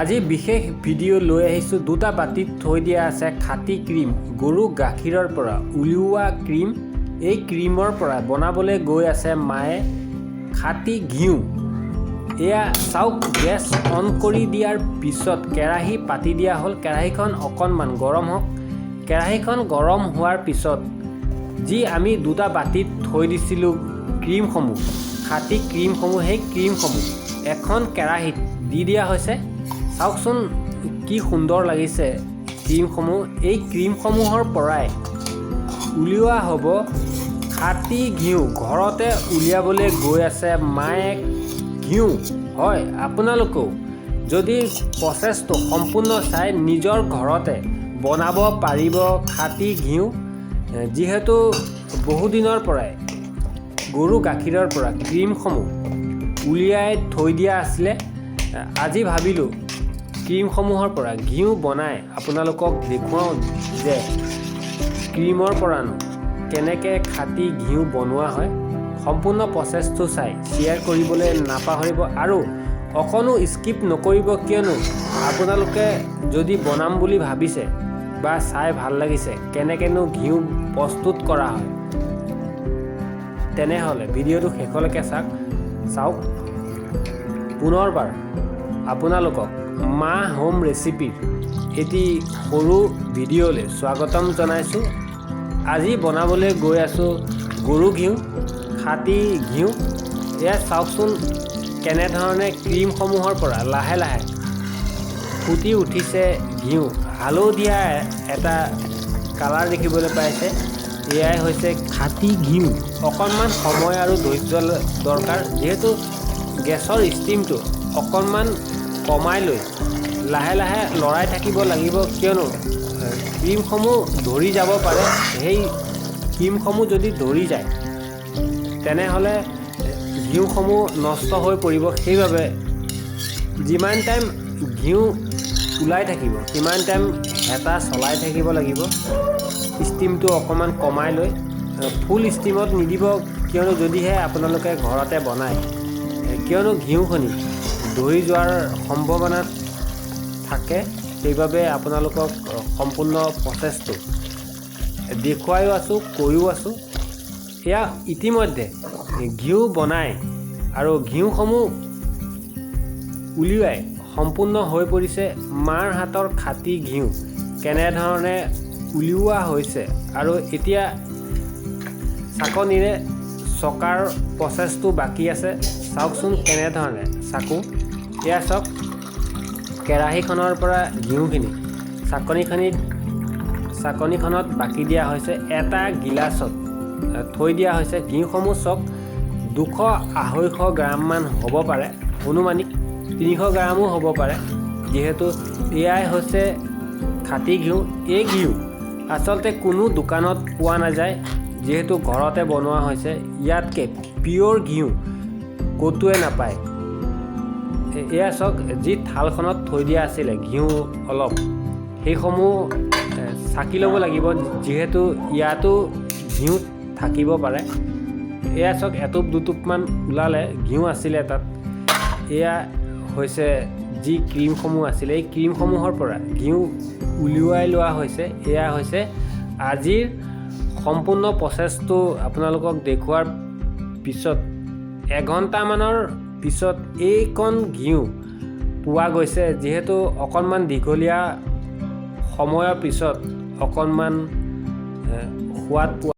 আজি বিশেষ ভিডিঅ' লৈ আহিছোঁ। দুটা বাটিত থৈ দিয়া আছে খাটি ক্ৰীম, গৰু গাখীৰৰ পৰা উলিওৱা ক্ৰীম। এই ক্ৰীমৰ পৰা বনাবলৈ গৈ আছে মায়ে খাটি ঘিউ। এয়া চাওক, গেছ অন কৰি দিয়াৰ পিছত কেৰাহী পাতি দিয়া হ'ল। কেৰাহীখন অকণমান গৰম হওক। কেৰাহীখন গৰম হোৱাৰ পিছত যি আমি দুটা বাটিত থৈ দিছিলোঁ ক্ৰীমসমূহ, খাটি ক্ৰীমসমূহ, সেই ক্ৰীমসমূহ এখন কেৰাহীত দি দিয়া হৈছে। চাওকচোন কি সুন্দৰ লাগিছে ক্ৰীমসমূহ। এই ক্ৰীমসমূহৰ পৰাই উলিওৱা হ'ব খাটি ঘিউ। ঘৰতে উলিয়াবলৈ গৈ আছে মায়ে ঘিউ। হয়, আপোনালোকেও যদি প্ৰচেছটো সম্পূৰ্ণ চাই নিজৰ ঘৰতে বনাব পাৰিব খাটি ঘিউ। যিহেতু বহুদিনৰ পৰাই গৰু গাখীৰৰ পৰা ক্ৰীমসমূহ উলিয়াই থৈ দিয়া আছিলে, আজি ভাবিলোঁ ক্ৰীমসমূহৰ পৰা ঘিউ বনাই আপোনালোকক দেখুৱাওঁ যে ক্ৰীমৰ পৰানো কেনেকৈ খাটি ঘিউ বনোৱা হয়। সম্পূৰ্ণ প্ৰচেছটো চাই শ্বেয়াৰ কৰিবলৈ নাপাহৰিব আৰু অকণো স্কিপ নকৰিব, কিয়নো আপোনালোকে যদি বনাম বুলি ভাবিছে বা চাই ভাল লাগিছে কেনেকৈনো ঘিউ প্ৰস্তুত কৰা হয়, তেনেহ'লে ভিডিঅ'টো শেষলৈকে চাওক। পুনৰবাৰ আপোনালোকক মা হোম ৰেচিপিৰ এটি সৰু ভিডিঅ'লৈ স্বাগতম জনাইছোঁ। আজি বনাবলৈ গৈ আছোঁ গৰু ঘিউ, খাটি ঘিউ। এয়া চাওকচোন কেনেধৰণে ক্ৰীমসমূহৰ পৰা লাহে লাহে ফুটি উঠিছে ঘিউ। হালধীয়া এটা কালাৰ দেখিবলৈ পাইছে। এয়াই হৈছে খাটি ঘিউ। অকণমান সময় আৰু ধৈৰ্য দৰকাৰ, যিহেতু গেছৰ ষ্টিমটো অকণমান কমাই লৈ লাহে লাহে লৰাই থাকিব লাগিব, কিয়নো ক্ৰীমসমূহ ধৰি যাব পাৰে। সেই ক্ৰীমসমূহ যদি ধৰি যায় তেনেহ'লে ঘিউসমূহ নষ্ট হৈ পৰিব। সেইবাবে যিমান টাইম ঘিউ ওলাই থাকিব সিমান টাইম হেতা চলাই থাকিব লাগিব। ষ্টিমটো অকণমান কমাই লৈ, ফুল ষ্টিমত নিদিব, কিয়নো যদিহে আপোনালোকে ঘৰতে বনায়, কিয়নো ঘিউখিনি ধৰি যোৱাৰ সম্ভাৱনা থাকে। সেইবাবে আপোনালোকক সম্পূৰ্ণ প্ৰচেছটো দেখুৱাইও আছোঁ, কৈও আছোঁ। এয়া ইতিমধ্যে ঘিউ বনাই আৰু ঘিউসমূহ উলিয়াই সম্পূৰ্ণ হৈ পৰিছে। মাৰ হাতৰ খাটি ঘিউ কেনেধৰণে উলিওৱা হৈছে আৰু এতিয়া চাকনিৰে চকাৰ প্ৰচেছটো বাকী আছে। চাওকচোন কেনেধৰণে চাকু। এয়া চাওক, কেৰাহীখনৰ পৰা ঘিউখিনি চাকনিখনত বাকি দিয়া হৈছে। এটা গিলাচত থৈ দিয়া হৈছে। ঘিউসমূহ চাওক, 200-250 গ্ৰামমান হ'ব পাৰে, অনুমানিক 300 গ্ৰামো হ'ব পাৰে। যিহেতু এয়াই হৈছে খাটি ঘিউ। এই ঘিউ আচলতে কোনো দোকানত পোৱা নাযায়, যিহেতু ঘৰতে বনোৱা হৈছে। ইয়াতকৈ পিয়'ৰ ঘিউ ক'তোৱে নাপায়। এয়া চাওক, যি থালখনত থৈ দিয়া আছিলে ঘিউ অলপ, সেইসমূহ চাকি ল'ব লাগিব, যিহেতু ইয়াতো ঘিউ থাকিব পাৰে। এয়া চাওক, এটুপ দুটুপমান ওলালে ঘিউ আছিলে তাত। এয়া হৈছে যি ক্ৰীমসমূহ আছিলে, এই ক্ৰীমসমূহৰ পৰা ঘিউ উলিওৱাই লোৱা হৈছে। এয়া হৈছে আজিৰ সম্পূৰ্ণ প্ৰচেছটো আপোনালোকক দেখুওৱাৰ পিছত 1 ঘণ্টামানৰ পিছত এইকণ ঘিউ পোৱা গৈছে। যিহেতু অকণমান দীঘলীয়া সময়ৰ পিছত অকণমান সোৱাদ পোৱা